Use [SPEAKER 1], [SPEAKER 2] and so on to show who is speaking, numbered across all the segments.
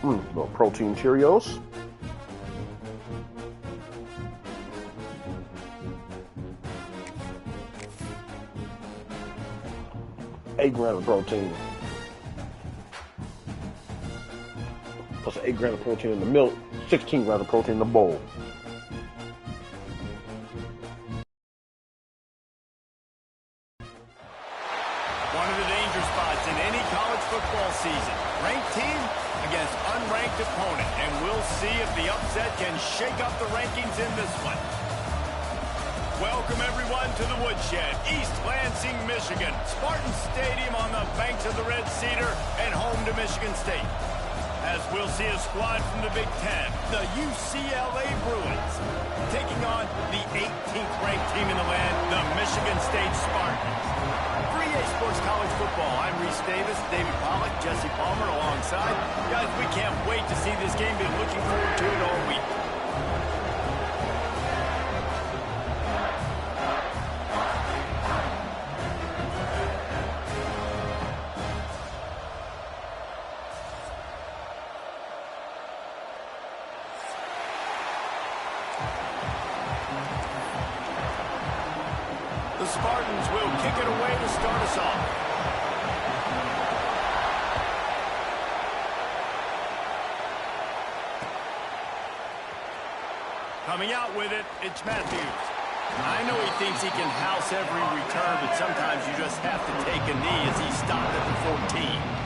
[SPEAKER 1] Little protein Cheerios. Eight grams of protein. Plus 8 grams of protein in the milk, 16 grams of protein in the bowl.
[SPEAKER 2] One of the danger spots in any college football season. Ranked team against unranked opponent. And we'll see if the upset can shake up the rankings in this one. Welcome, everyone, to the Woodshed, East Lansing, Michigan. Spartan Stadium on the banks of the Red Cedar and home to Michigan State. As we'll see a squad from the Big Ten, the UCLA Bruins, taking on the 18th ranked team in the land, the Michigan State Spartans. 3A Sports College Football. I'm Reese Davis, David Pollack, Jesse Palmer alongside. Guys, we can't wait to see this game. Been looking forward to it all week. The Spartans will kick it away to start us off. Coming out with it, it's Matthews. I know he thinks he can house every return, but sometimes you just have to take a knee as he stopped at the 14.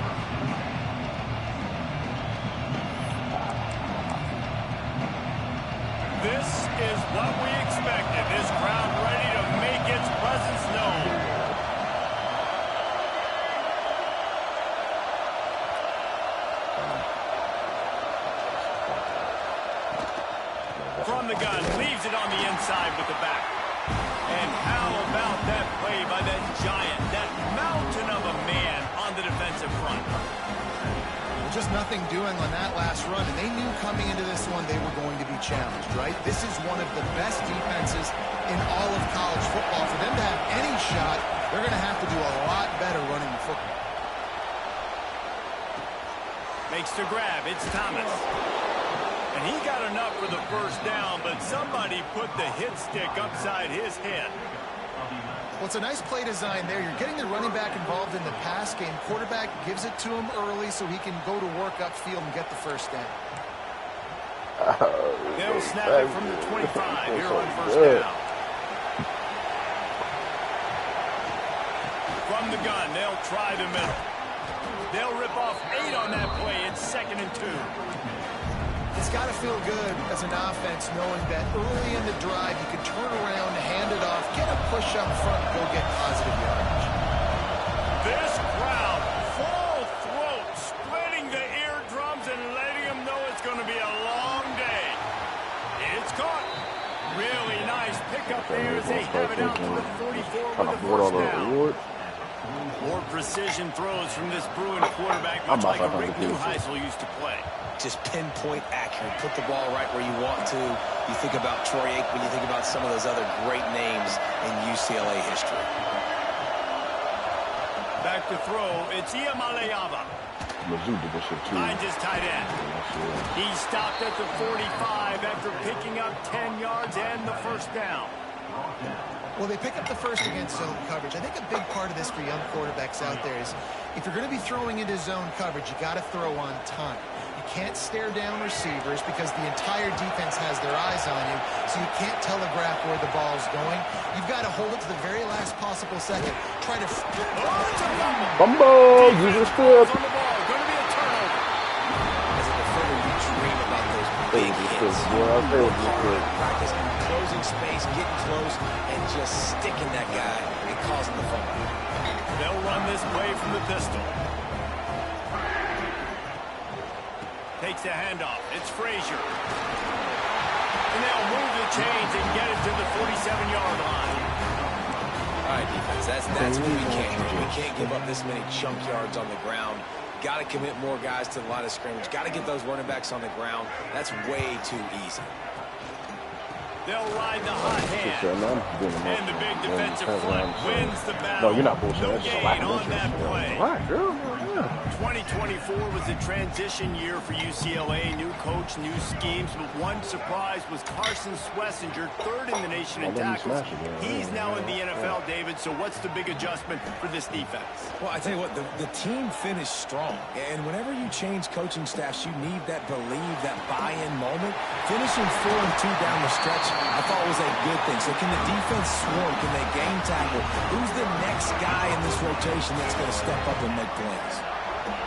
[SPEAKER 2] This is what we expected. This crowd ready to make its presence known. From the gun, leaves it on the inside with the back. And how about that play by that giant, that mountain of a man on the defensive front?
[SPEAKER 3] Just nothing doing on that last run, and they knew coming into this one they were going to be challenged, right? This is one of the best defenses in all of college football. For them to have any shot, they're going to have to do a lot better running the football.
[SPEAKER 2] Makes the grab. It's Thomas. And he got enough for the first down, but somebody put the hit stick upside his head.
[SPEAKER 3] Well, it's a nice play design there. You're getting the running back involved in the pass game. Quarterback gives it to him early so he can go to work upfield and get the first down.
[SPEAKER 2] They'll snap it from the 25 here on first down. From the gun, they'll try the middle. They'll rip off 8 on that play. It's 2nd and 2.
[SPEAKER 3] It's got to feel good as an offense knowing that early in the drive you can turn around, hand it off, get a push up front, go get positive yardage.
[SPEAKER 2] This crowd, full throat, splitting the eardrums and letting them know it's going to be a long day. It's caught. Really nice pickup there as they have it out to the 44 with the first down. More precision throws from this Bruin quarterback, much like a Rick Neuheisel used to play.
[SPEAKER 4] Just pinpoint accurate. Put the ball right where you want to. You think about Troy Aikman, you think about some of those other great names in UCLA history.
[SPEAKER 2] Back to throw, it's Iamaleava. Finds his tight end. He stopped at the 45 after picking up 10 yards and the first down.
[SPEAKER 3] Well, they pick up the first against zone coverage. I think a big part of this for young quarterbacks out there is if you're going to be throwing into zone coverage, you got to throw on time. You can't stare down receivers because the entire defense has their eyes on you, so you can't telegraph where the ball's going. You've got to hold it to the very last possible second. Try to...
[SPEAKER 1] Fumble! Use your foot.
[SPEAKER 2] On the ball, going to be a turnover.
[SPEAKER 4] As a defender, you dream about those big hits. Practice closing space, getting close, and just sticking that guy and causing the fumble.
[SPEAKER 2] They'll run this play from the pistol. Takes the handoff. It's Frazier. And they'll move the chains and get it to the 47-yard line.
[SPEAKER 4] All right, defense, that's what we can't do. We can't give up this many chunk yards on the ground. Got to commit more guys to the line of scrimmage. Got to get those running backs on the ground. That's way too easy.
[SPEAKER 2] They'll ride the hot hand. And the big defensive front wins the battle.
[SPEAKER 1] No, you're not bullshitting.
[SPEAKER 2] No gain on that play.
[SPEAKER 1] All right, girl.
[SPEAKER 2] 2024 was a transition year for UCLA. New coach, new schemes, but one surprise was Carson Schlesinger, third in the nation in tackles. He's now in the NFL, David, so what's the big adjustment for this defense?
[SPEAKER 4] Well, I tell you what, the team finished strong, and whenever you change coaching staffs, you need that believe, that buy-in moment. Finishing 4-2 down the stretch, I thought was a good thing. So can the defense swarm? Can they game tackle? Who's the next guy in this rotation that's going to step up and make plays?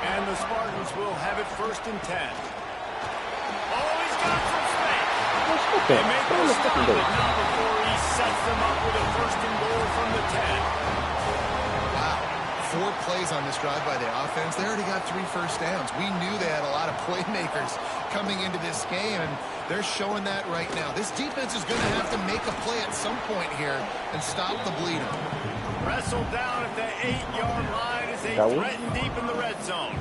[SPEAKER 2] And the Spartans will have it 1st and 10. Oh, he's got some space. They make the stop, but not before he sets them up with a 1st and goal from the 10.
[SPEAKER 3] Wow. 4 plays on this drive by the offense. They already got 3 first downs. We knew they had a lot of playmakers coming into this game, and they're showing that right now. This defense is going to have to make a play at some point here and stop the bleeding.
[SPEAKER 2] Wrestled down at the 8-yard line as they threaten deep in the red zone.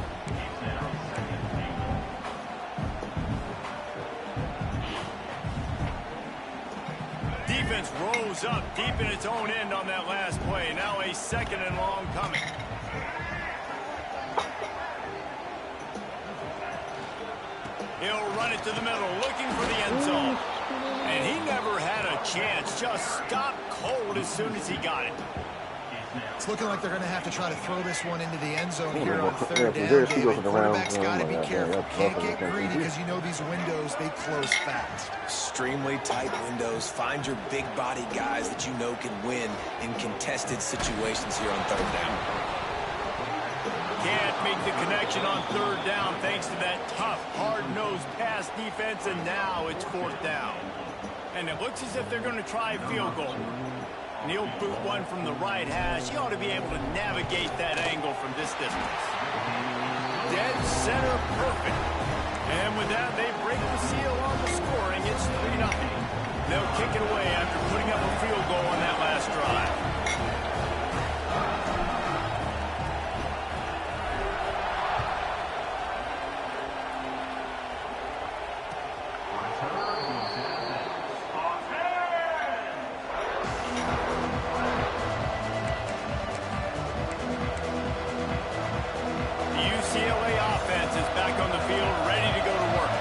[SPEAKER 2] Defense rose up deep in its own end on that last play. Now a 2nd and long coming. He'll run it to the middle, looking for the end zone. And he never had a chance. Just stopped cold as soon as he got it.
[SPEAKER 3] It's looking like they're going to have to try to throw this one into the end zone here on 3rd down, David. Quarterback's got to be careful. Can't get greedy because you know these windows, they close fast.
[SPEAKER 4] Extremely tight windows. Find your big body guys that you know can win in contested situations here on 3rd down.
[SPEAKER 2] Can't make the connection on 3rd down thanks to that tough, hard-nosed pass defense, and now it's 4th down. And it looks as if they're going to try a field goal. And he'll boot one from the right hash. He ought to be able to navigate that angle from this distance. Dead center perfect. And with that, they break the seal on the scoring. It's 3-0. They'll kick it away after putting up a field goal on that last drive. UCLA offense is back on the field, ready to go to work.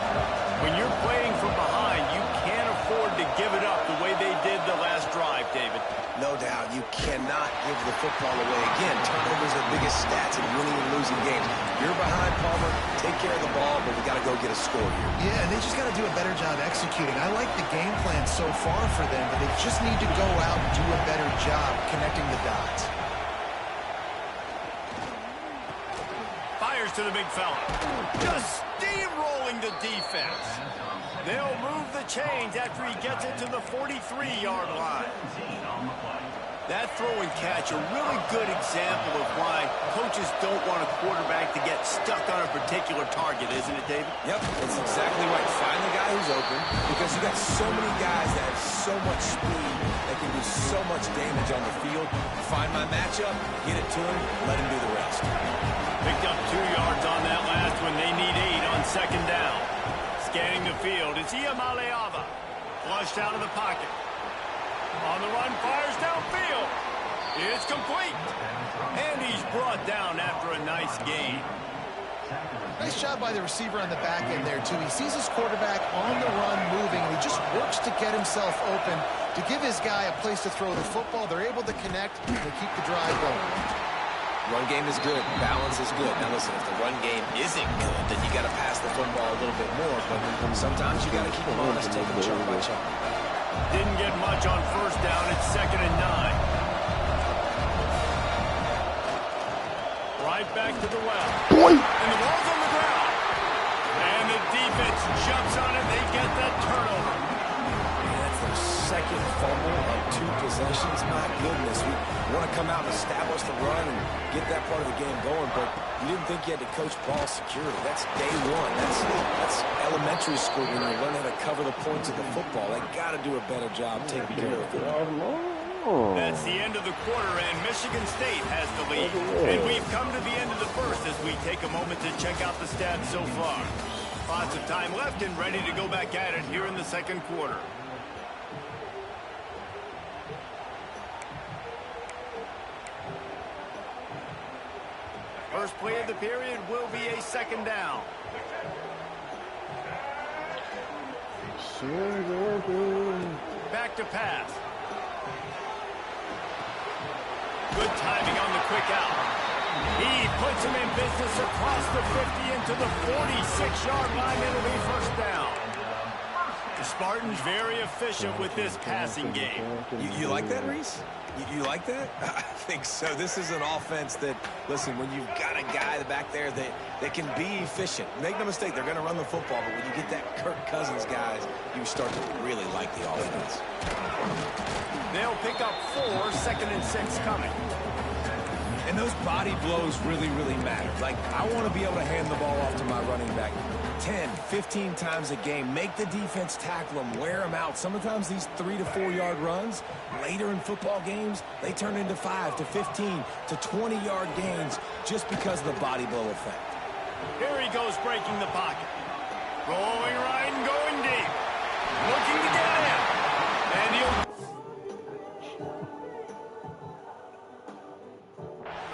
[SPEAKER 2] When you're playing from behind, you can't afford to give it up the way they did the last drive, David.
[SPEAKER 4] No doubt, you cannot give the football away. Again, turnovers are the biggest stats in winning and losing games. You're behind, Palmer, take care of the ball, but we got to go get a score here.
[SPEAKER 3] Yeah, and they just got to do a better job executing. I like the game plan so far for them, but they just need to go out and do a better job connecting the dots.
[SPEAKER 2] Fires to the big fella. Just steamrolling the defense. They'll move the chains after he gets it to the 43-yard line. That throw and catch, a really good example of why coaches don't want a quarterback to get stuck on a particular target, isn't it, David?
[SPEAKER 4] Yep, that's exactly right. Find the guy who's open, because you got so many guys that have so much speed that can do so much damage on the field. Find my matchup, get it to him, let him do the rest.
[SPEAKER 2] Picked up 2 yards on that last one. They need 8 on 2nd down. Scanning the field, it's Iamaleava. Flushed out of the pocket. On the run, fires downfield. It's complete. And he's brought down after a nice gain.
[SPEAKER 3] Nice job by the receiver on the back end there, too. He sees his quarterback on the run moving, and he just works to get himself open to give his guy a place to throw the football. They're able to connect and they keep the drive going.
[SPEAKER 4] Run game is good. Balance is good. Now, listen, if the run game isn't good, then you got to pass the football a little bit more. But sometimes you got to keep them honest, take them chunk by chunk.
[SPEAKER 2] Didn't get much on 1st down. It's 2nd and 9. Right back to the well. And the ball's on the ground. And the defense jumps on it. They get that turnover.
[SPEAKER 4] And that's their 2nd fumble of 2 possessions. My goodness, we want to come out and establish the run and get that part of the game going, but you didn't think you had to coach ball security. That's day one. That's elementary school when you learn how to cover the points of the football. They got to do a better job taking care of it.
[SPEAKER 2] That's the end of the quarter, and Michigan State has the lead. And we've come to the end of the first as we take a moment to check out the stats so far. Lots of time left and ready to go back at it here in the 2nd quarter. First play of the period will be a second down. Back to pass. Good timing on the quick out. He puts him in business across the 50 into the 46-yard line. It'll be first down. The Spartans very efficient with this passing game.
[SPEAKER 4] You like that, Reese? You like that? I think so. This is an offense that, listen, when you've got a guy back there that can be efficient. Make no mistake, they're going to run the football, but when you get that Kirk Cousins guys, you start to really like the offense.
[SPEAKER 2] They'll pick up 4, 2nd and 6 coming.
[SPEAKER 4] And those body blows really, really matter. Like, I want to be able to hand the ball off to my running back 10, 15 times a game. Make the defense tackle them, wear them out. Sometimes these 3 to 4 yard runs, later in football games, they turn into 5 to 15 to 20-yard gains just because of the body blow effect.
[SPEAKER 2] Here he goes breaking the pocket. Rolling right and going deep. Looking to get in. And he'll...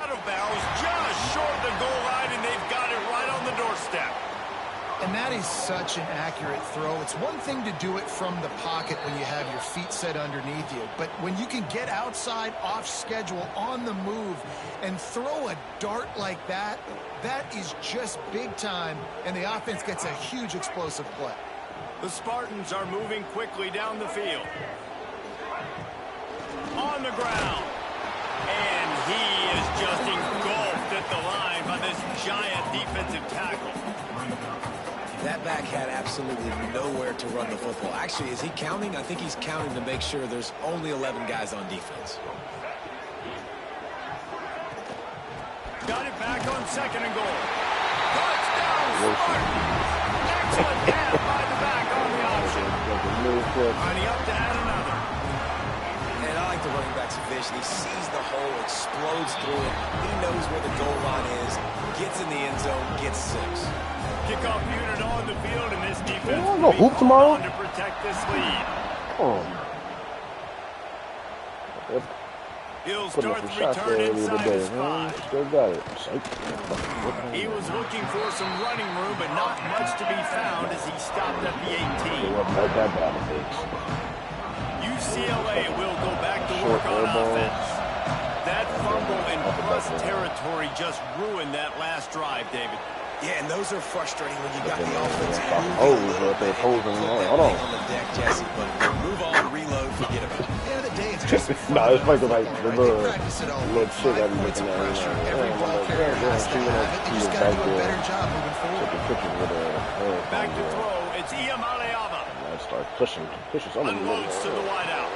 [SPEAKER 2] out of bounds just short of the goal line, and they've got it right on the doorstep.
[SPEAKER 3] And that is such an accurate throw. It's one thing to do it from the pocket when you have your feet set underneath you, but when you can get outside, off schedule, on the move, and throw a dart like that, that is just big time, and the offense gets a huge explosive play.
[SPEAKER 2] The Spartans are moving quickly down the field. On the ground. And he is just engulfed at the line by this giant defensive tackle.
[SPEAKER 4] That back had absolutely nowhere to run the football. Actually, is he counting? I think he's counting to make sure there's only 11 guys on defense.
[SPEAKER 2] Got it back on 2nd and goal. Touchdown, Spartans! Excellent pass by the back on the option. Lining up to add another.
[SPEAKER 4] And I like the running back's vision. He sees the hole, explodes through it. He knows where the goal line is, gets in the end zone, gets 6.
[SPEAKER 2] Kickoff unit on the field, and this defense
[SPEAKER 1] no hoop tomorrow
[SPEAKER 2] to protect this lead. He'll start the return inside the spot.
[SPEAKER 1] Still got it.
[SPEAKER 2] He was looking for some running room, but not much to be found as he stopped at the 18. UCLA will go back to work on offense. That fumble in plus territory just ruined that last drive, David.
[SPEAKER 4] Yeah, and those are frustrating when you got the offense
[SPEAKER 1] on
[SPEAKER 4] the deck, Jesse. But move on, reload, forget about it.
[SPEAKER 3] At the end of the day, it's just
[SPEAKER 1] no, it's like the little shit
[SPEAKER 3] I
[SPEAKER 1] I'm looking at.
[SPEAKER 3] Every ball carrier has to have it. They just got to do a better job moving forward.
[SPEAKER 2] Back to throw. It's Iamaleava.
[SPEAKER 1] Start pushing something.
[SPEAKER 2] Unloads to the wideout.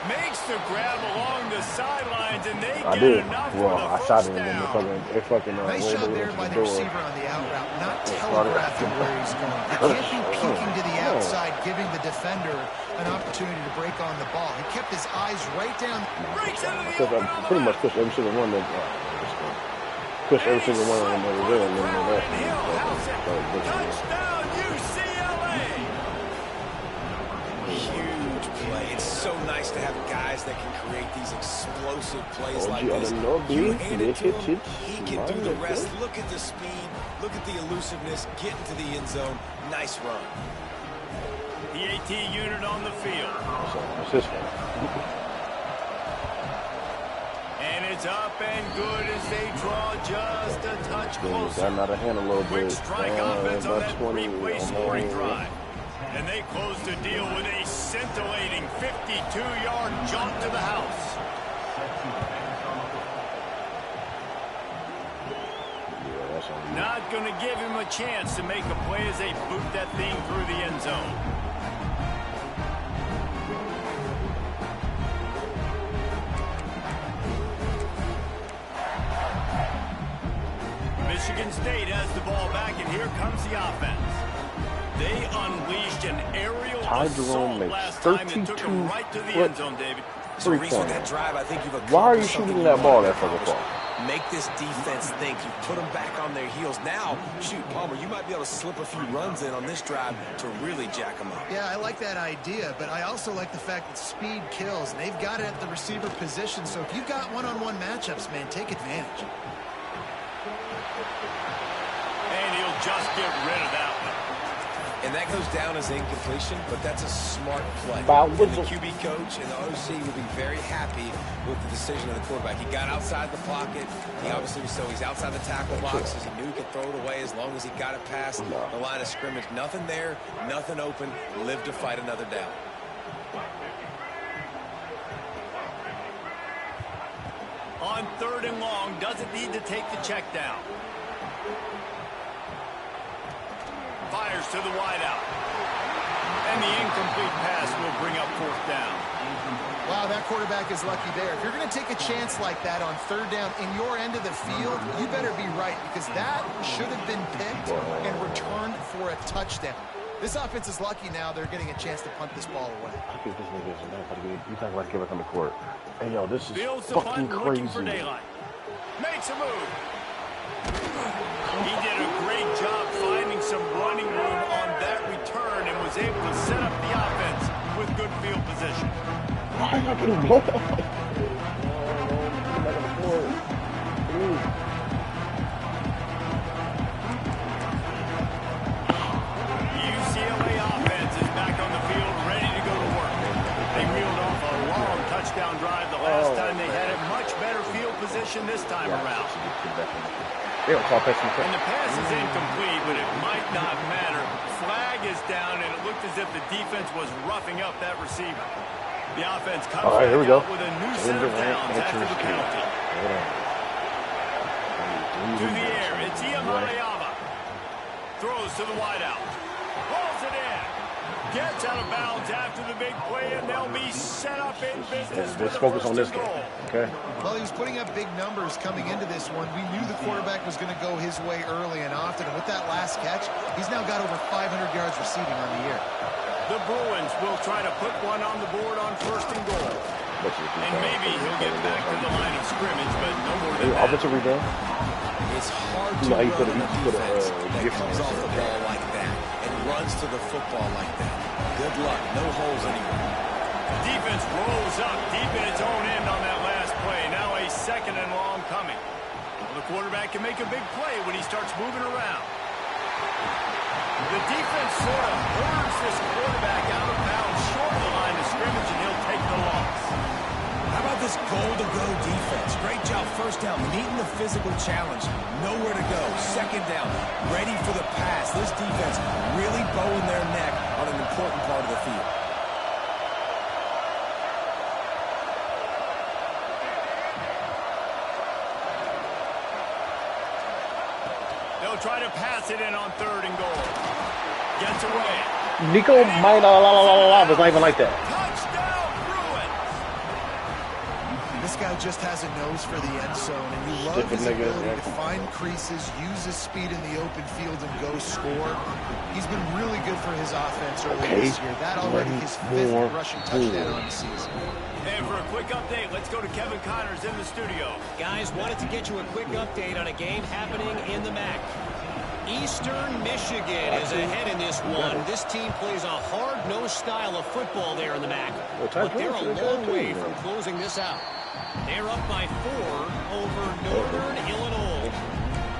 [SPEAKER 2] Makes the grab along the sidelines, and they
[SPEAKER 1] I
[SPEAKER 2] get
[SPEAKER 1] did.
[SPEAKER 2] enough
[SPEAKER 1] Well,
[SPEAKER 2] for the
[SPEAKER 1] I
[SPEAKER 2] first
[SPEAKER 1] shot it in
[SPEAKER 2] down.
[SPEAKER 1] the fucking
[SPEAKER 3] Nice job there by the receiver on the out route, not telegraphing where he's going. He can't be peeking to the outside, giving the defender an opportunity to break on the ball. He kept his eyes right down.
[SPEAKER 2] Breaks into the
[SPEAKER 1] Because I pretty much pushed every single one that pushed every single one of them that was there, and then the rest
[SPEAKER 2] Touchdown, UCLA!
[SPEAKER 4] Huge play. It's so nice to have guys that can create these explosive plays like this.
[SPEAKER 1] You
[SPEAKER 4] hand it to him, he can do the rest. Look at the speed. Look at the elusiveness. Get into the end zone. Nice run.
[SPEAKER 2] The AT unit on the field.
[SPEAKER 1] What's this one?
[SPEAKER 2] And it's up and good as they draw just a touch closer.
[SPEAKER 1] Got out of hand a little
[SPEAKER 2] Quick
[SPEAKER 1] bit.
[SPEAKER 2] strike offense on that three-play scoring drive. And they close the deal with a scintillating 52-yard jaunt to the house. Not going to give him a chance to make a play as they boot that thing through the end zone. Michigan State has the ball back, and here comes the offense. They unleashed an aerial assault last time and took them right to the end zone, David.
[SPEAKER 4] So Reese, with that drive, I think you've accomplished.
[SPEAKER 1] Why are you shooting that ball that fucking far?
[SPEAKER 4] Make this defense think. You put them back on their heels. Now, shoot, Palmer, you might be able to slip a few runs in on this drive to really jack them up.
[SPEAKER 3] Yeah, I like that idea, but I also like the fact that speed kills. They've got it at the receiver position, so if you've got one-on-one matchups, man, take advantage.
[SPEAKER 2] just get rid of that one.
[SPEAKER 4] And that goes down as incompletion, but that's a smart play.
[SPEAKER 1] Foul
[SPEAKER 4] And the
[SPEAKER 1] whistle.
[SPEAKER 4] QB coach and the OC will be very happy with the decision of the quarterback. He got outside the pocket. He obviously was so he's outside the tackle boxes. He knew he could throw it away as long as he got it past the line of scrimmage. Nothing there, nothing open. Live to fight another down.
[SPEAKER 2] On 3rd and long, doesn't need to take the check down. Fires to the wideout. And the incomplete pass will bring up 4th down.
[SPEAKER 3] Wow, that quarterback is lucky there. If you're going to take a chance like that on 3rd down in your end of the field, you better be right, because that should have been picked and returned for a touchdown. This offense is lucky now they're getting a chance to punt this ball away.
[SPEAKER 1] I think this nigga is not about to get. You talking about to get back on the court? Hey, yo, this is
[SPEAKER 2] Fields the
[SPEAKER 1] fucking
[SPEAKER 2] punt, looking
[SPEAKER 1] crazy.
[SPEAKER 2] for daylight. Makes a move. He did a great job finding some running room on that return and was able to set up the offense with good field position.
[SPEAKER 1] Why am I getting blown up? Get back on the court. Please.
[SPEAKER 2] UCLA offense is back on the field, ready to go to work. They reeled off a long touchdown drive the last time they had it. Much better field position this time around.
[SPEAKER 1] They don't call pass
[SPEAKER 2] And the pass is incomplete, but it might not matter. Flag is down, and it looked as if the defense was roughing up that receiver. The offense comes
[SPEAKER 1] All right, here we go.
[SPEAKER 2] with a new set of downs after the penalty. To the air, it's Iamaleava. Throws to the wideout. Rolls it in. Gets out of bounds after the big play, and they'll be set up in business.
[SPEAKER 1] Let's focus on this game, okay?
[SPEAKER 3] Well, he was putting up big numbers coming into this one. We knew the quarterback was going to go his way early and often, and with that last catch, he's now got over 500 yards receiving on the year.
[SPEAKER 2] The Bruins will try to put one on the board on 1st and goal. And maybe he'll get back to the line of scrimmage, but no more than that.
[SPEAKER 1] Offensive rebound.
[SPEAKER 4] It's hard to
[SPEAKER 1] No, he
[SPEAKER 4] run
[SPEAKER 1] put a-
[SPEAKER 4] on
[SPEAKER 1] he put a,
[SPEAKER 4] defense that
[SPEAKER 1] gift
[SPEAKER 4] comes
[SPEAKER 1] on
[SPEAKER 4] off
[SPEAKER 1] it.
[SPEAKER 4] the ball like that and runs to the football like that. Good luck. No holes anywhere.
[SPEAKER 2] Defense rolls up deep in its own end on that last play. Now a 2nd and long coming. Well, the quarterback can make a big play when he starts moving around. The defense sort of orders this quarterback out of bounds short of the line of scrimmage, and he'll take the loss.
[SPEAKER 4] How about this goal-to-go defense? Great job 1st down, meeting the physical challenge. Nowhere to go. 2nd down, ready for the pass. This defense really bowing their neck on an important part of the field.
[SPEAKER 2] They'll try to pass it in on 3rd and goal. Gets away.
[SPEAKER 1] Nico might was not even like that.
[SPEAKER 2] Touchdown, Bruins!
[SPEAKER 3] This guy just has a nose for the end zone, and you love
[SPEAKER 1] Stupid
[SPEAKER 3] his
[SPEAKER 1] nigga,
[SPEAKER 3] ability
[SPEAKER 1] yeah.
[SPEAKER 3] to find creases, use his speed in the open field, and go score. He's been really good for his offense early this year. That already his 5th rushing touchdown on the season.
[SPEAKER 2] And for a quick update, let's go to Kevin Connors in the studio.
[SPEAKER 5] Guys, wanted to get you a quick update on a game happening in the MAC. Eastern Michigan is ahead in this one. This team plays a hard-nosed style of football there in the MAC. But they're a long way from closing this out. They're up by 4 over Northern Illinois.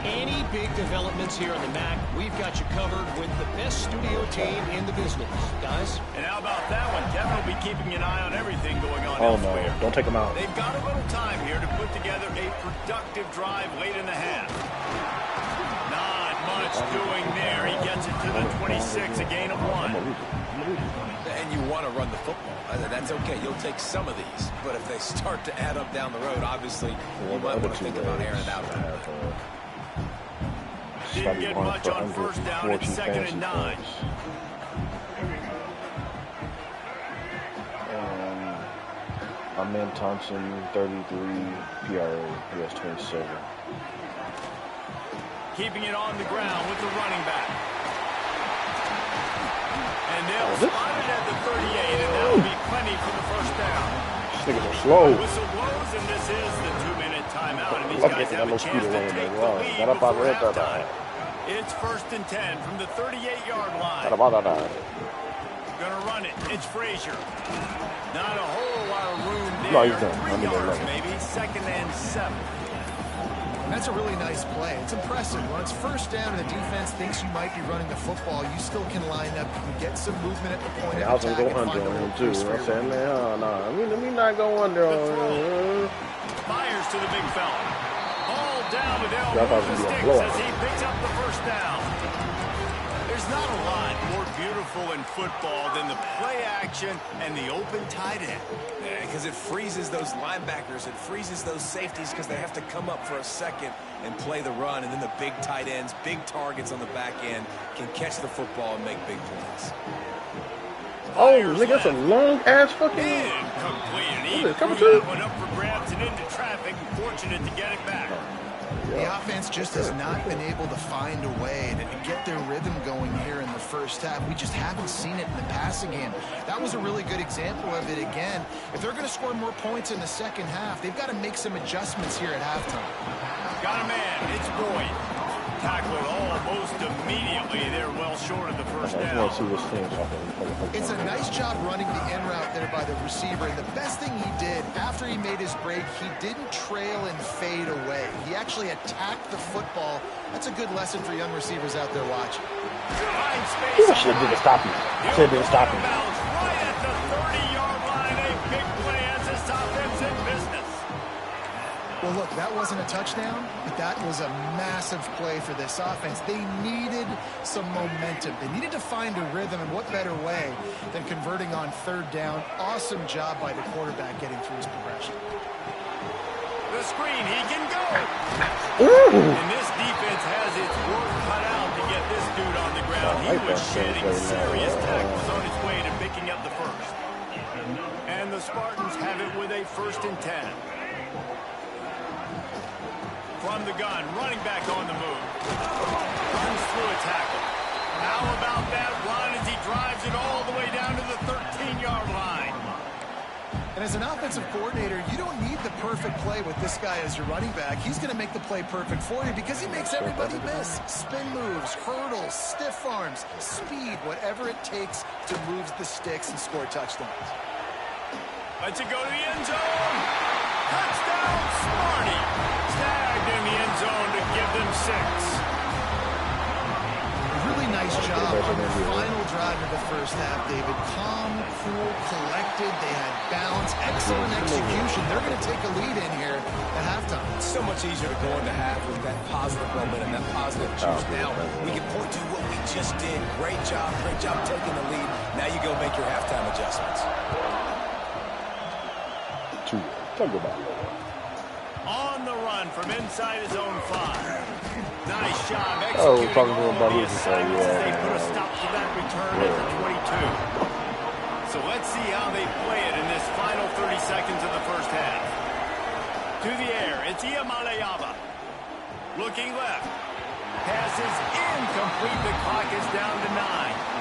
[SPEAKER 5] Any big developments here in the MAC, we've got you covered with the best studio team in the business. Guys?
[SPEAKER 2] And how about that one? Kevin will be keeping an eye on everything going on
[SPEAKER 1] Oh,
[SPEAKER 2] elsewhere.
[SPEAKER 1] no. Don't take him out.
[SPEAKER 2] They've got a little time here to put together a productive drive late in the half. Not much doing there. He gets it to the 26, a gain of 1.
[SPEAKER 4] And you want to run the football. That's okay. You'll take some of these. But if they start to add up down the road, obviously, you might want to think about airing it out.
[SPEAKER 2] Didn't get much on 1st down. It's 2nd and 9.
[SPEAKER 1] Amen Thompson, 33, PRA, US 27.
[SPEAKER 2] Keeping it on the ground with the running back. And they'll spot it at the 38, and that'll be plenty for the 1st down.
[SPEAKER 1] These niggas are slow.
[SPEAKER 2] Whistle blows, and this is the 2-minute timeout. And these guys have a chance to take the lead before halftime. It's 1st and 10 from the 38-yard line. Gonna run it. It's Frazier. Not a whole lot of room there.
[SPEAKER 1] No, he's done.
[SPEAKER 2] 3 yards maybe. 2nd and 7.
[SPEAKER 3] That's a really nice play. It's impressive. When it's first down and the defense thinks you might be running the football, you still can line up. You can get some movement at the point
[SPEAKER 1] I was
[SPEAKER 3] of
[SPEAKER 1] going to
[SPEAKER 3] attack.
[SPEAKER 1] go under on him, too. I said, man, no. Let me not go under on him.
[SPEAKER 2] Fires to the big fella. Ball down to Dale
[SPEAKER 1] I thought it was
[SPEAKER 2] the
[SPEAKER 1] going to be a
[SPEAKER 2] sticks
[SPEAKER 1] blowout.
[SPEAKER 2] as he picks up the first down. There's not a lot more beautiful in football than the play action and the open tight end.
[SPEAKER 4] Because it freezes those linebackers. It freezes those safeties because they have to come up for a second and play the run. And then the big tight ends, big targets on the back end can catch the football and make big plays.
[SPEAKER 1] Oh, nigga, that's a long-ass fucking...
[SPEAKER 2] Incomplete. And he
[SPEAKER 1] Coming
[SPEAKER 2] threw
[SPEAKER 1] to?
[SPEAKER 2] that one up for grabs and into traffic. Fortunate to get it back.
[SPEAKER 3] The offense just has not been able to find a way to get their rhythm going here in the first half. We just haven't seen it in the passing game. That was a really good example of it again. If they're going to score more points in the second half, they've got to make some adjustments here at halftime.
[SPEAKER 2] Got a man. It's Boyd. Tackled almost immediately. They're well short of the first
[SPEAKER 1] I
[SPEAKER 2] down.
[SPEAKER 1] just want to see this thing.
[SPEAKER 3] It's a nice job running the in route there by the receiver. And the best thing he did after he made his break, he didn't trail and fade away. He actually attacked the football. That's a good lesson for young receivers out there watching.
[SPEAKER 1] He should have didn't stop you. Should have didn't stop you.
[SPEAKER 2] Right at the 30-yard line. A big play as this offense in business.
[SPEAKER 3] Well, look, that wasn't a touchdown, but that was a massive play for this offense. They needed some momentum. They needed to find a rhythm, and what better way than converting on third down. Awesome job by the quarterback getting through his progression.
[SPEAKER 2] The screen, he can go.
[SPEAKER 1] Ooh.
[SPEAKER 2] And this defense has its work cut out to get this dude on the ground. He was shedding serious tackles on his way to picking up the first. And the Spartans have it with a 1st and 10. From the gun, running back on the move. Runs through a tackle. How about that run as he drives it all the way down to the 13-yard line?
[SPEAKER 3] And as an offensive coordinator, you don't need the perfect play with this guy as your running back. He's going to make the play perfect for you because he makes everybody miss. Spin moves, hurdles, stiff arms, speed, whatever it takes to move the sticks and score touchdowns.
[SPEAKER 2] Let's it go to the end zone. Touchdown, Smarty. Snagged in the end zone to give them 6.
[SPEAKER 3] Really nice job on the final drive of the first half, David. Calm, cool, collected. They had balance, excellent execution. They're going to take a lead in here at halftime.
[SPEAKER 4] It's so much easier to go into half with that positive momentum, that positive juice. Now we can point to what we just did. Great job taking the lead. Now you go make your halftime adjustments.
[SPEAKER 1] Talk about it.
[SPEAKER 2] On the run from inside his own 5. Nice job
[SPEAKER 1] Oh,
[SPEAKER 2] executing
[SPEAKER 1] talking to him
[SPEAKER 2] all
[SPEAKER 1] about
[SPEAKER 2] of the
[SPEAKER 1] losing, so
[SPEAKER 2] assignments as they
[SPEAKER 1] yeah.
[SPEAKER 2] put a stop to that return at the 22. So let's see how they play it in this final 30 seconds of the first half. To the air, it's Iamaleava. Looking left. Pass is incomplete. The clock is down to 9.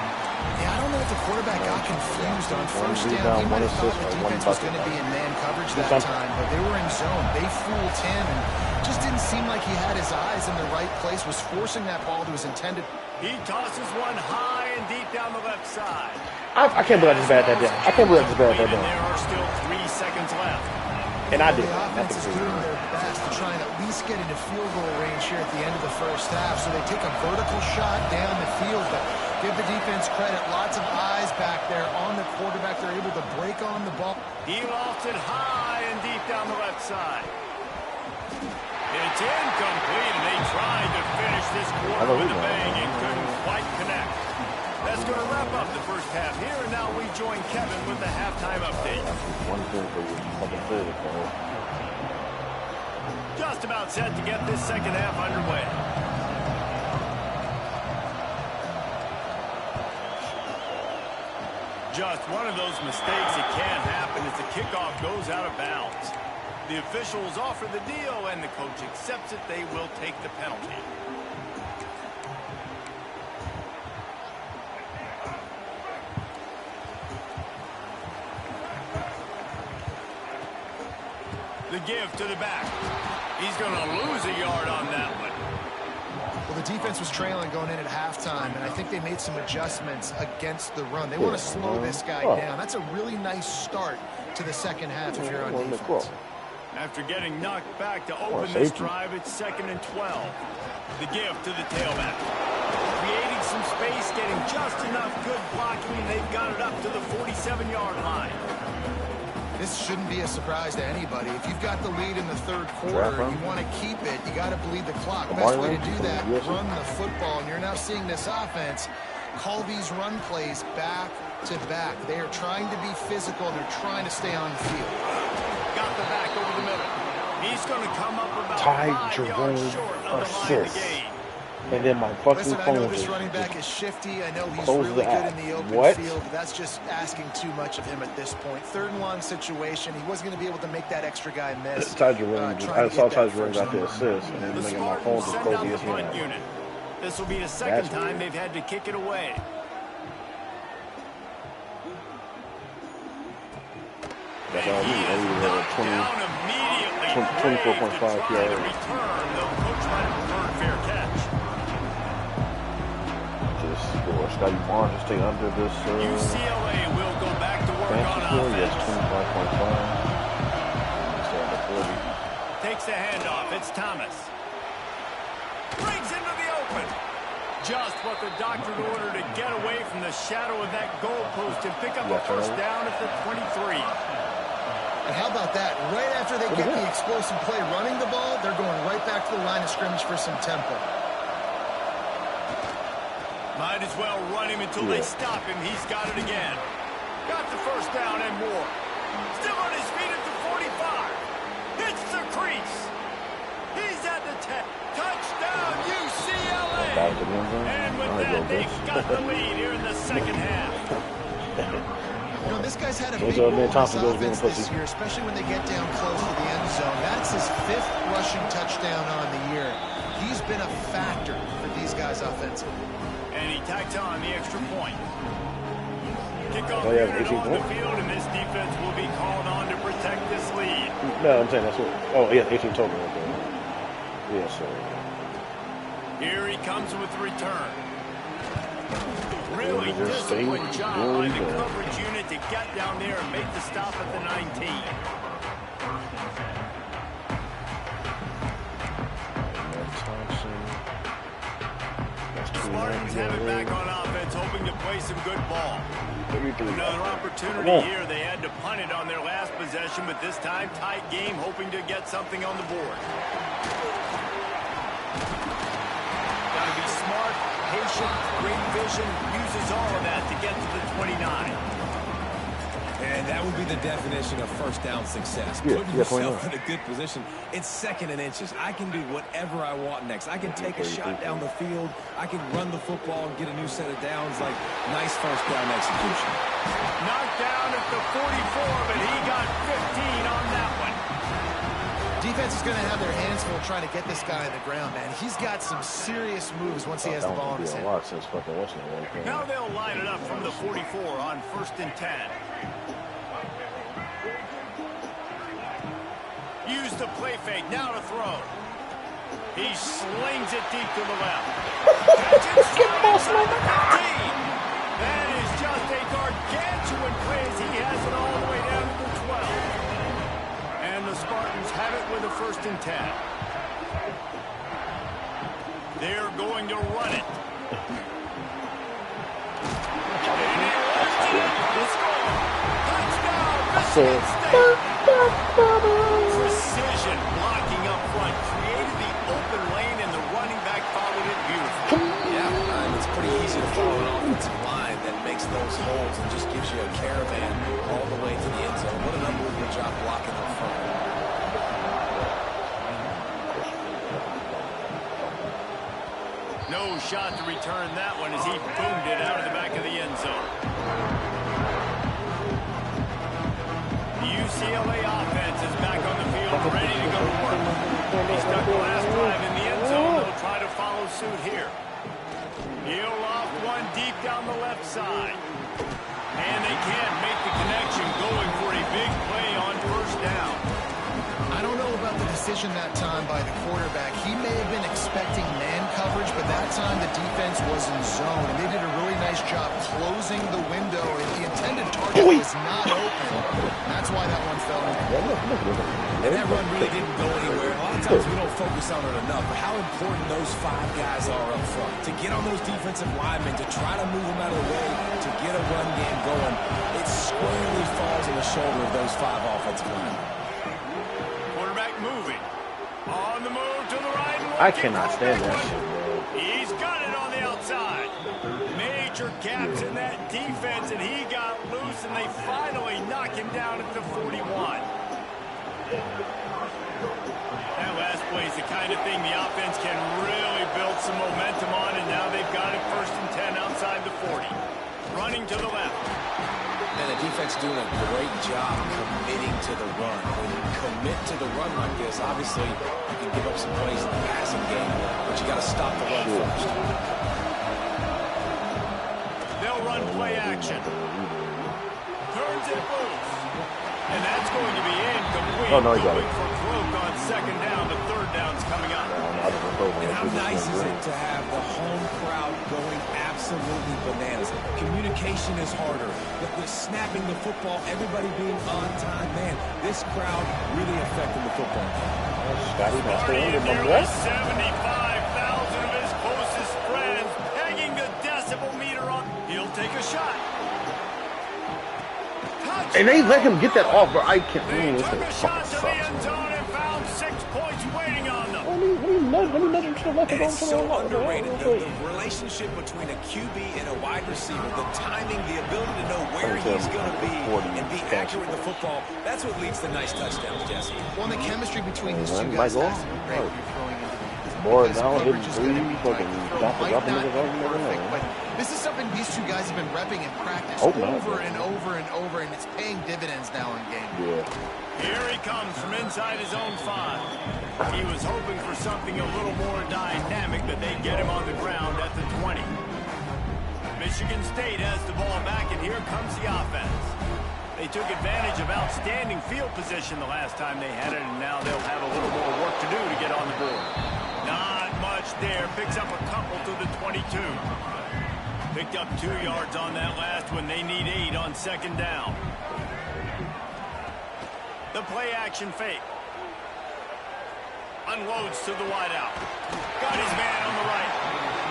[SPEAKER 3] Yeah, I don't know if the quarterback got confused on first down. He might have thought the defense was going to be in man coverage that time, but they were in zone. They fooled him and just didn't seem like he had his eyes in the right place, was forcing that ball to his intended.
[SPEAKER 2] He tosses one high and deep down the left side.
[SPEAKER 1] I can't believe I just batted that down. I can't believe I just batted that
[SPEAKER 2] And
[SPEAKER 1] down.
[SPEAKER 2] there are still 3 seconds left.
[SPEAKER 1] And I did.
[SPEAKER 3] The offense is doing their best to try and at least get into field goal range here at the end of the first half. So they take a vertical shot down the field, but give the defense credit. Lots of eyes back there on the quarterback. They're able to break on the ball.
[SPEAKER 2] He lofts it high and deep down the left side. It's incomplete, and they tried to finish this quarter with a bang and couldn't quite connect. That's going to wrap up the first half here, and now we join Kevin with the halftime update.
[SPEAKER 1] One thing for you, fucking third, bro.
[SPEAKER 2] Just about set to get this second half underway. Just one of those mistakes that can happen as the kickoff goes out of bounds. The officials offer the deal, and the coach accepts it. They will take the penalty. The give to the back. He's going to lose a yard on that one.
[SPEAKER 3] Well, the defense was trailing going in at halftime, and I think they made some adjustments against the run. They want to slow this guy down. That's a really nice start to the second half if you're on defense.
[SPEAKER 2] After getting knocked back to open this drive, it's 2nd and 12. The give to the tailback. Creating some space, getting just enough good blocking, and they've got it up to the 47-yard line.
[SPEAKER 3] This shouldn't be a surprise to anybody. If you've got the lead in the third quarter, you want to keep it, you got to bleed the clock. Best way to do that, run the football. And you're now seeing this offense call these run plays back to back. They are trying to be physical, and they're trying to stay on the field.
[SPEAKER 2] Got the back over the middle. He's going to come up about
[SPEAKER 1] Ty
[SPEAKER 2] 5 yards short of the line of the game.
[SPEAKER 1] And then my fucking
[SPEAKER 3] I
[SPEAKER 1] phone
[SPEAKER 3] know
[SPEAKER 1] is
[SPEAKER 3] this running back is shifty. I know he's
[SPEAKER 1] close
[SPEAKER 3] really
[SPEAKER 1] the
[SPEAKER 3] good
[SPEAKER 1] app.
[SPEAKER 3] in the open
[SPEAKER 1] What?
[SPEAKER 3] field, but that's just asking too much of him at this point. 3rd and 1 situation. He wasn't going to be able to make that extra guy miss.
[SPEAKER 1] Ty Jerome, I saw Ty Jerome got the assist, and then
[SPEAKER 2] The
[SPEAKER 1] making my phone
[SPEAKER 2] Spartans
[SPEAKER 1] just
[SPEAKER 2] send
[SPEAKER 1] close
[SPEAKER 2] out the
[SPEAKER 1] the
[SPEAKER 2] punt unit. This will be the second time they've had to kick it away.
[SPEAKER 1] That's all I need. I need
[SPEAKER 2] Down immediately.
[SPEAKER 1] 24.5 yards.
[SPEAKER 2] Return, though coach might have preferred fair catch.
[SPEAKER 1] Just score. Scotty Barnes just take under this.
[SPEAKER 2] UCLA will go back to work on
[SPEAKER 1] score. Yes,
[SPEAKER 2] offense.
[SPEAKER 1] 25.5.
[SPEAKER 2] Takes the handoff. It's Thomas. Brings into the open. Just what the doctor ordered to get away from the shadow of that goalpost and pick up a first down at the 23.
[SPEAKER 3] And how about that? Right after they get the explosive play running the ball, they're going right back to the line of scrimmage for some tempo.
[SPEAKER 2] Might as well run him until they stop him. He's got it again. Got the first down and more. Still on his feet at the 45. Hits the crease. He's at the 10. Touchdown, UCLA! And with that, they've got the lead here in the second half.
[SPEAKER 3] You know, this guy's had a big role in this offense this year, especially when they get down close to the end zone. That's his 5th rushing touchdown on the year. He's been a factor for these guys offensively.
[SPEAKER 2] And he tacks on the extra point. Kickoff unit on the field, and this defense will be called on to protect this lead.
[SPEAKER 1] No, I'm saying that's what. Oh, yeah, 18 total. Okay. Yes, sir.
[SPEAKER 2] Here he comes with the return. Really disciplined job by the coverage unit to get down there and make the stop at the 19. Spartans have it back on offense, hoping to play some good ball. Another opportunity here. They had to punt it on their last possession, but this time tight game, hoping to get something on the board. Got to be smart, patient, great vision, uses all of that to get to the 29.
[SPEAKER 4] And that would be the definition of first down success. Putting yourself in a good position. It's 2nd and inches. I can do whatever I want next. I can take a shot down the field. I can run the football and get a new set of downs. Like, nice first down execution.
[SPEAKER 2] Knocked down at the 44, but he got 15 on that one.
[SPEAKER 3] Defense is going to have their hands full trying to get this guy on the ground, man. He's got some serious moves once he has the ball in his hand.
[SPEAKER 2] Now they'll line it up from the 44 on 1st and 10. Use the play fake, now to throw. He slings it deep to the left. That is just a gargantuan play as he has it all the way down to the 12. And the Spartans have it with a 1st and 10. They're going to run it. Precision blocking up front, created the open lane, and the running back followed it beautifully.
[SPEAKER 4] Yeah, it's pretty easy to follow an offensive line that makes those holes and just gives you a caravan all the way to the end zone. What an unbelievable job blocking up front.
[SPEAKER 2] No shot to return that one as he boomed it out of the back of the end zone. The UCLA offense is back on the field, ready to go to work. He stuck the last drive in the end zone. They'll try to follow suit here. He'll loft one deep down the left side. And they can't make the connection, going for a big play on 1st down.
[SPEAKER 3] I don't know about the decision that time by the quarterback. He may have been expecting man coverage, but that time the defense was in zone, and they did a really nice job closing the window. And the intended target was not open. That's why that one fell in.
[SPEAKER 4] And that run really didn't go anywhere. A lot of times we don't focus on it enough, but how important those 5 guys are up front. To get on those defensive linemen, to try to move them out of the way, to get a run game going, it squarely falls on the shoulder of those 5 offensive linemen.
[SPEAKER 2] Quarterback moving. On the move to the right.
[SPEAKER 1] I cannot stand that shit.
[SPEAKER 2] He's got it on the outside. Major gaps in that defense, and he got loose, and they finally knock him down at the 41. That last play is the kind of thing the offense can really build some momentum on, and now they've got it 1st and 10 outside the 40. Running to the left.
[SPEAKER 4] And the defense doing a great job committing to the run. When you commit to the run like this, obviously you can give up some plays in the passing game, but you got to stop the run first.
[SPEAKER 2] They'll run play action. Turns it loose. And that's going to be incomplete.
[SPEAKER 1] Oh, no, he got it.
[SPEAKER 2] For Cloak on 2nd down. The 3rd down's coming up.
[SPEAKER 4] And how nice is it to have the home crowd going absolutely bananas? Communication is harder, but with snapping the football, everybody being on time, man, this crowd really affecting the football game.
[SPEAKER 2] Starting in there with 75,000 of his closest friends pegging the decibel meter up. He'll take a shot.
[SPEAKER 1] And they let him get that off, but I can't.
[SPEAKER 2] They took a shot to the end zone and found 6 points waiting on them.
[SPEAKER 4] And it's so underrated. The relationship between a QB and a wide receiver, the timing, the ability to know where he's going to be and be accurate with the football, that's what leads to nice touchdowns, Jesse.
[SPEAKER 3] Well, the chemistry between these 2 guys has to be great. You're throwing into
[SPEAKER 1] More
[SPEAKER 3] because
[SPEAKER 1] now,
[SPEAKER 3] coverage is going to be
[SPEAKER 1] fucking
[SPEAKER 3] throw might not be
[SPEAKER 1] never
[SPEAKER 3] perfect,
[SPEAKER 1] know.
[SPEAKER 3] but this is something these 2 guys have been repping in practice
[SPEAKER 1] Hope not.
[SPEAKER 3] over and over and over, and it's paying dividends now in game.
[SPEAKER 1] Yeah.
[SPEAKER 2] Here he comes from inside his own 5. He was hoping for something a little more dynamic, but they get him on the ground at the 20. Michigan State has the ball back, and here comes the offense. They took advantage of outstanding field position the last time they had it, and now they'll have a little more work to do to get on the board. Not much there. Picks up a couple to the 22. Picked up 2 yards on that last one. They need 8 on 2nd down. The play action fake. Unloads to the wideout. Got his man on the right.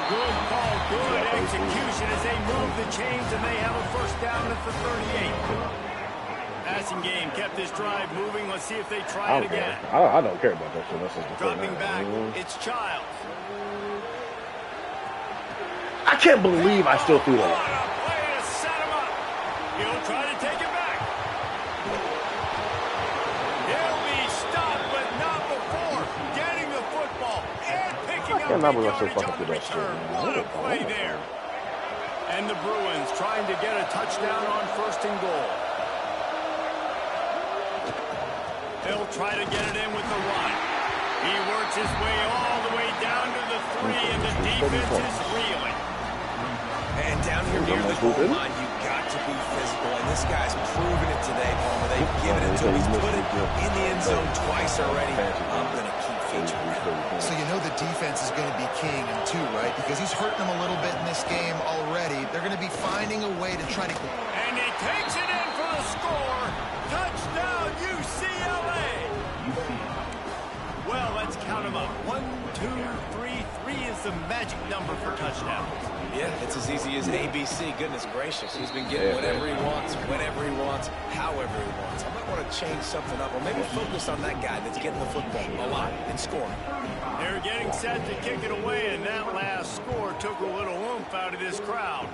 [SPEAKER 2] Good call, good execution as they move the chains, and they have a 1st down at the 38. Passing game kept this drive moving. Let's see if they try it again.
[SPEAKER 1] I don't care about that shit. That's just
[SPEAKER 2] Dropping back, it's Childs.
[SPEAKER 1] I can't believe I still threw that.
[SPEAKER 2] What a play to set him up. He'll try to take it back. He'll be stopped, but not before getting the football and picking up the yardage on the return. What a play there. And the Bruins trying to get a touchdown on 1st and goal. He'll try to get it in with the run. He works his way all the way down to the 3, and the defense is reeling.
[SPEAKER 4] And down here near the goal line, you've got to be physical. And this guy's proven it today, Palmer. They've given it to him. He's put it in the end zone twice already. I'm going to keep featuring him.
[SPEAKER 3] So you know the defense is going to be keying him too, right? Because he's hurting them a little bit in this game already. They're going to be finding a way to try to...
[SPEAKER 2] And he takes it in for the score. Touchdown, UCLA. Well, let's count them up. 1, 2, 3. 3 is the magic number for touchdowns.
[SPEAKER 4] Yeah, it's as easy as ABC. Goodness gracious. He's been getting whatever he wants, whenever he wants, however he wants. I might want to change something up, or maybe focus on that guy that's getting the football a lot and scoring.
[SPEAKER 2] They're getting set to kick it away, and that last score took a little oomph out of this crowd.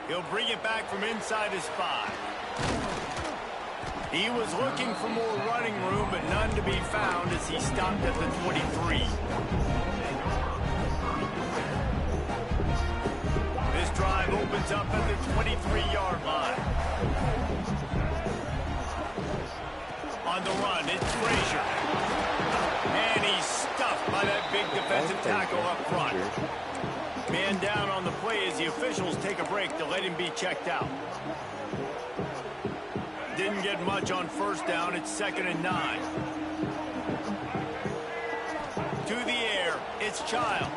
[SPEAKER 2] He'll bring it back from inside his 5. He was looking for more running room, but none to be found as he stopped at the 23. This drive opens up at the 23-yard line. On the run, it's Frazier. And he's stuffed by that big defensive tackle up front. Man down on the play as the officials take a break to let him be checked out. Didn't get much on 1st down. It's 2nd and 9. To the air, it's Childs.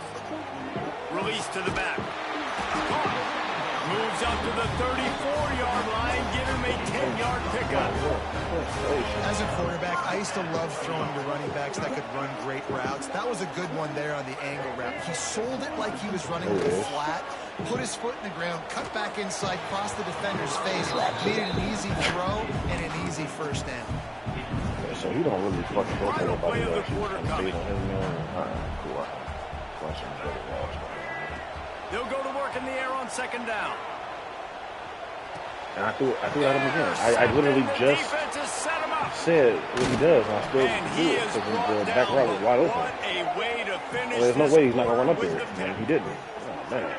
[SPEAKER 2] Release to the back. Caught. Moves moves up to the 34-yard line, give him a 10-yard pickup.
[SPEAKER 3] As a quarterback, I used to love throwing to running backs that could run great routes. That was a good one there on the angle route. He sold it like he was running with a flat, put his foot in the ground, cut back inside, crossed the defender's face, made it an easy throw and an easy first down.
[SPEAKER 1] So he don't really fucking go for anybody
[SPEAKER 2] Final play of the
[SPEAKER 1] else.
[SPEAKER 2] quarter coming.
[SPEAKER 1] Cool.
[SPEAKER 2] They'll go to work in the air on second down.
[SPEAKER 1] And I threw at him again. I literally just said what he does, and I still do it because the back route was wide open. Well, there's no way he's not going to run up there, and he didn't. Oh, man.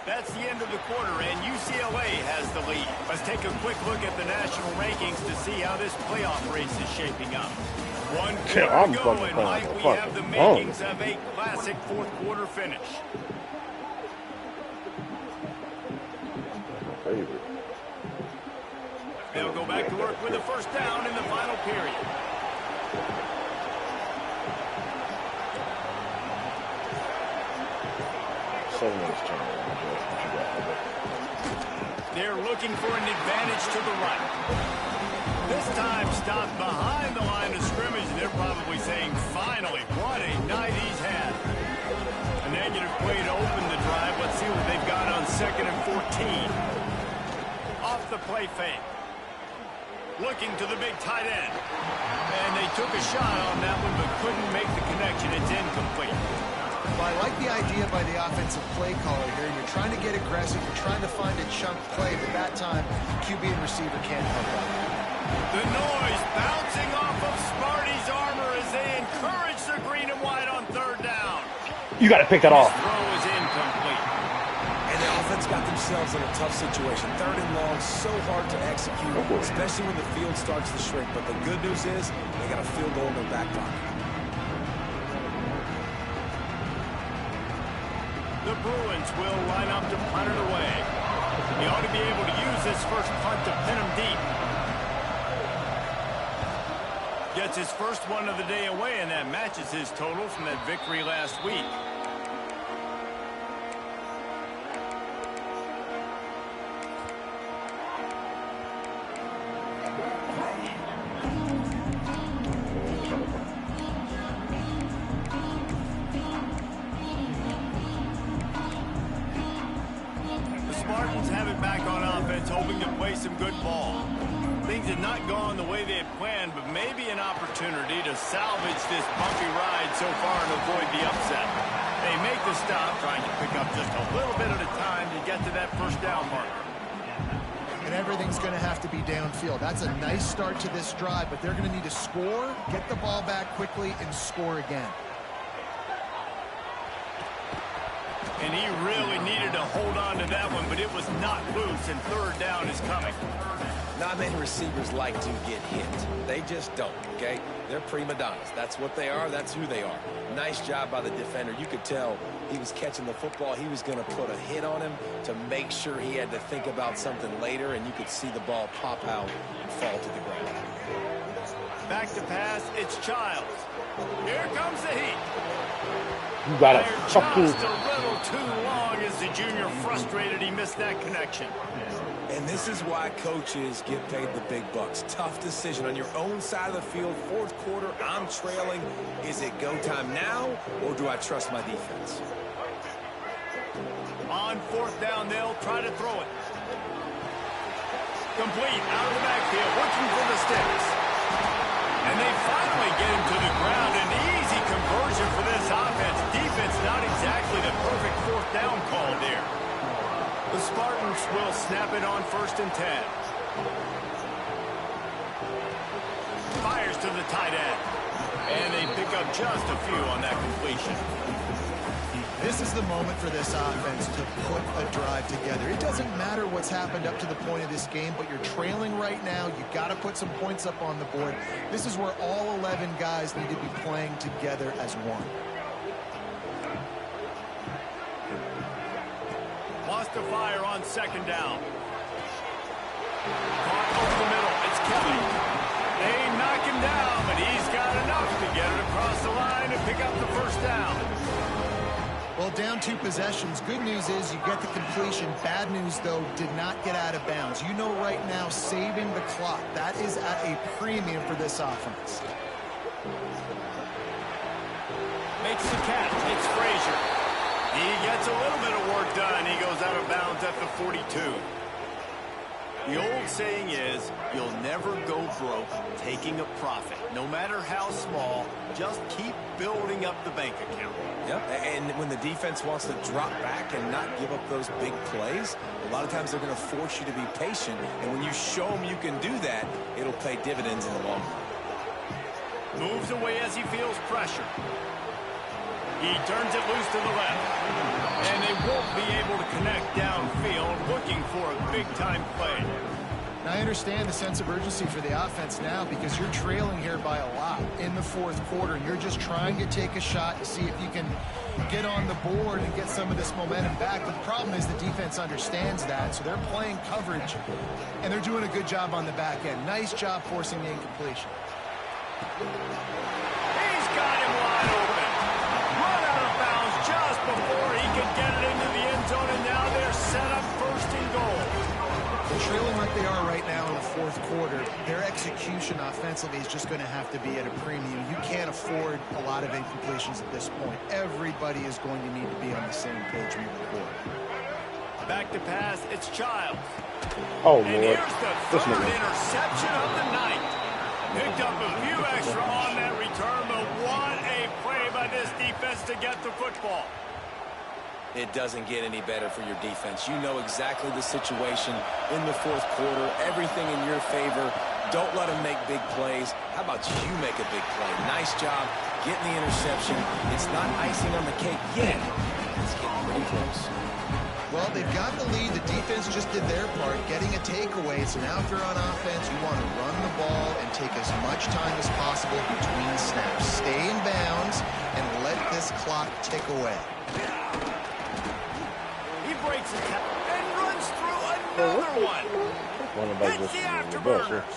[SPEAKER 2] That's the end of the quarter, and UCLA has the lead. Let's take a quick look at the national rankings to see how this playoff race is shaping up. One quarter to go, and Mike, we have the makings of a classic fourth-quarter finish. They'll go back to work with a first down in the final period. They're looking for an advantage to the right. This time stopped behind the line of scrimmage. They're probably saying, finally, what a night he's had. A negative play to open the drive. Let's see what they've got on 2nd and 14. Off the play fake. Looking to the big tight end. And they took a shot on that one, but couldn't make the connection. It's incomplete.
[SPEAKER 3] Well, I like the idea by the offensive play caller here. You're trying to get aggressive. You're trying to find a chunk play, but that time, QB and receiver can't help out.
[SPEAKER 2] The noise bouncing off of Sparty's armor as they encourage the green and white on third down.
[SPEAKER 1] You got to pick that off.
[SPEAKER 2] Throw is incomplete.
[SPEAKER 4] And the offense got themselves in a tough situation. 3rd and long, so hard to execute, especially when the field starts to shrink. But the good news is they got a field goal in their back pocket.
[SPEAKER 2] The Bruins will line up to punt it away. He ought to be able to use this first punt to pin him deep. Gets his first one of the day away, and that matches his total from that victory last week. Hoping to play some good ball. Things had not gone the way they had planned, but maybe an opportunity to salvage this bumpy ride so far and avoid the upset. They make the stop, trying to pick up just a little bit at a time to get to that first down marker.
[SPEAKER 3] And everything's going to have to be downfield. That's a nice start to this drive, but they're going to need to score, get the ball back quickly, and score again.
[SPEAKER 2] And he really needed to hold on to that one, but it was not loose, and third down is coming.
[SPEAKER 4] Not many receivers like to get hit. They just don't, okay? They're prima donnas. That's what they are. That's who they are. Nice job by the defender. You could tell he was catching the football. He was going to put a hit on him to make sure he had to think about something later, and you could see the ball pop out and fall to the ground.
[SPEAKER 2] Back to pass. It's Childs. Here comes the heat.
[SPEAKER 1] You got it.
[SPEAKER 2] Just a little too long as the junior frustrated he missed that connection.
[SPEAKER 4] And this is why coaches get paid the big bucks. Tough decision on your own side of the field. 4th quarter, I'm trailing. Is it go time now, or do I trust my defense?
[SPEAKER 2] On 4th down, they'll try to throw it. Complete out of the backfield, looking for the sticks. And they finally get him to the ground. An easy conversion for this offense. Defense not exactly the perfect 4th down call there. The Spartans will snap it on 1st and 10. Fires to the tight end. And they pick up just a few on that completion.
[SPEAKER 3] This is the moment for this offense to put a drive together. It doesn't matter what's happened up to the point of this game, but you're trailing right now. You've got to put some points up on the board. This is where all 11 guys need to be playing together as one.
[SPEAKER 2] Lost to fire on 2nd down. Caught over the middle. It's Kelly. They knock him down, but he's got enough to get it across the line and pick up the first down.
[SPEAKER 3] Well, down 2 possessions. Good news is you get the completion. Bad news, though, did not get out of bounds. You know right now, saving the clock, that is at a premium for this offense.
[SPEAKER 2] Makes the catch. It's Frazier. He gets a little bit of work done. He goes out of bounds at the 42. The old saying is, you'll never go broke taking a profit. No matter how small, just keep building up the bank account.
[SPEAKER 4] Yep, and when the defense wants to drop back and not give up those big plays, a lot of times they're going to force you to be patient. And when you show them you can do that, it'll pay dividends in the long run.
[SPEAKER 2] Moves away as he feels pressure. He turns it loose to the left. And they won't be able to connect downfield, looking for a big-time play.
[SPEAKER 3] Now, I understand the sense of urgency for the offense now because you're trailing here by a lot in the 4th quarter, and you're just trying to take a shot to see if you can get on the board and get some of this momentum back. But the problem is the defense understands that, so they're playing coverage, and they're doing a good job on the back end. Nice job forcing the incompletion.
[SPEAKER 2] He's got him wide open. Run out of bounds just before he could get it into the end zone, and now they're set up 1st and goal.
[SPEAKER 3] Trailing like they are right now in the 4th quarter, their execution offensively is just going to have to be at a premium. You can't afford a lot of incompletions at this point. Everybody is going to need to be on the same page moving forward.
[SPEAKER 2] Back to pass, it's Childs.
[SPEAKER 1] Oh,
[SPEAKER 2] and
[SPEAKER 1] Lord.
[SPEAKER 2] here's the 3rd interception of the night. Picked up a few extra on that return, but what a play by this defense to get the football.
[SPEAKER 4] It doesn't get any better for your defense. You know exactly the situation in the 4th quarter. Everything in your favor. Don't let them make big plays. How about you make a big play? Nice job getting the interception. It's not icing on the cake yet. It's getting pretty close.
[SPEAKER 3] Well, they've got the lead. The defense just did their part, getting a takeaway. So now if you're on offense, you want to run the ball and take as much time as possible between snaps. Stay in bounds and let this clock tick away.
[SPEAKER 2] Breaks it and runs through another one. Hits the afterburners.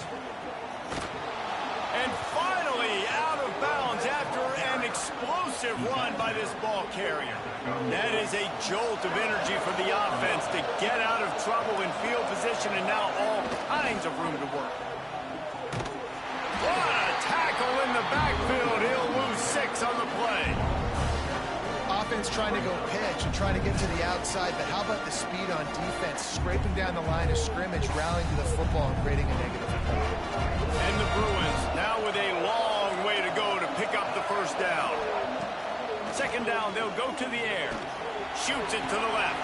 [SPEAKER 2] And finally out of bounds after an explosive run by this ball carrier. That is a jolt of energy for the offense to get out of trouble in field position, and now all kinds of room to work. What a tackle in the backfield. He'll lose 6 on the play.
[SPEAKER 3] Offense trying to go pitch and trying to get to the outside, but how about the speed on defense, scraping down the line of scrimmage, rallying to the football and creating a negative play.
[SPEAKER 2] And the Bruins now with a long way to go to pick up the 1st down. 2nd down, they'll go to the air. Shoots it to the left.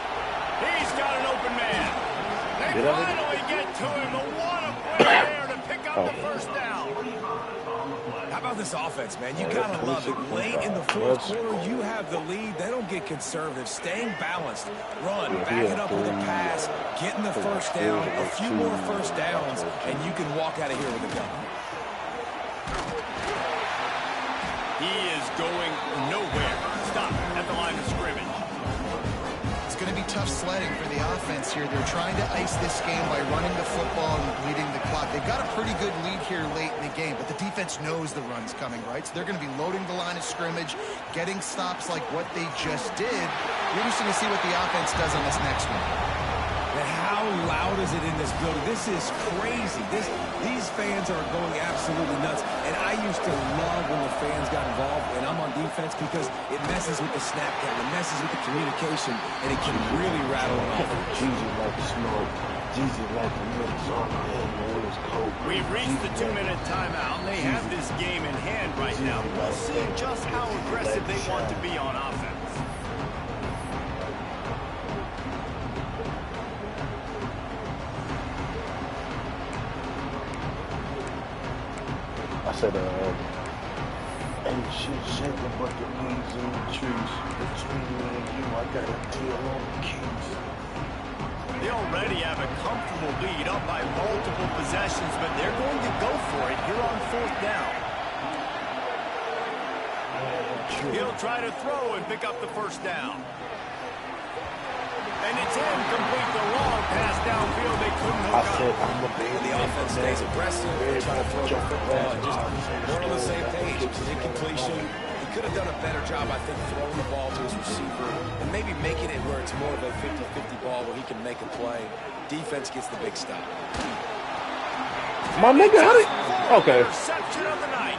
[SPEAKER 2] He's got an open man. They finally get to him, but what a play there to pick up the 1st down.
[SPEAKER 4] How about this offense, man? You gotta love it. Late in the 4th quarter, you have the lead. They don't get conservative. Staying balanced. Run, back it up with a pass, getting the 1st down, a few more 1st downs, and you can walk out of here with a gun.
[SPEAKER 2] He is going nowhere. Stop at the line of scrimmage.
[SPEAKER 3] It's going to be tough sledding for the offense here. They're trying to ice this game by running the football and bleeding the clock. They've got a pretty good lead here late in the game, but the defense knows the run's coming, right? So they're going to be loading the line of scrimmage, getting stops like what they just did. Interesting to see what the offense does on this next one.
[SPEAKER 4] And how loud is it in this building? This is crazy. These fans are going absolutely nuts. And I used to love when the fans got involved, and I'm on defense because it messes with the snap count, it messes with the communication, and it can really rattle an offense.
[SPEAKER 1] Jesus like smoke. Jesus like the minutes on my head, man. It's cold.
[SPEAKER 2] We've reached the 2-minute timeout, and they have this game in hand right now. We'll see just how aggressive they want to be on offense.
[SPEAKER 1] I said, ain't shit shaking but the leaves in the trees. Between me and you, I got a deal on the keys.
[SPEAKER 2] They already have a comfortable lead up by multiple possessions, but they're going to go for it here on 4th down. He'll try to throw and pick up the 1st down. And it's incomplete. The long pass downfield. They couldn't hook up.
[SPEAKER 4] The offense stays aggressive. They're trying to throw the football and just we're on the same page. It's an incompletion. He could have done a better job, I think, throwing the ball to his receiver and maybe making it where it's more of a 50-50 ball where he can make a play. Defense gets the big stop.
[SPEAKER 1] My nigga, how did... Okay.
[SPEAKER 2] Reception of the night.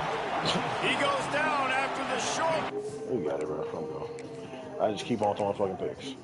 [SPEAKER 2] He goes down after the short.
[SPEAKER 1] You got it, bro. I'm going. I just keep on throwing fucking picks.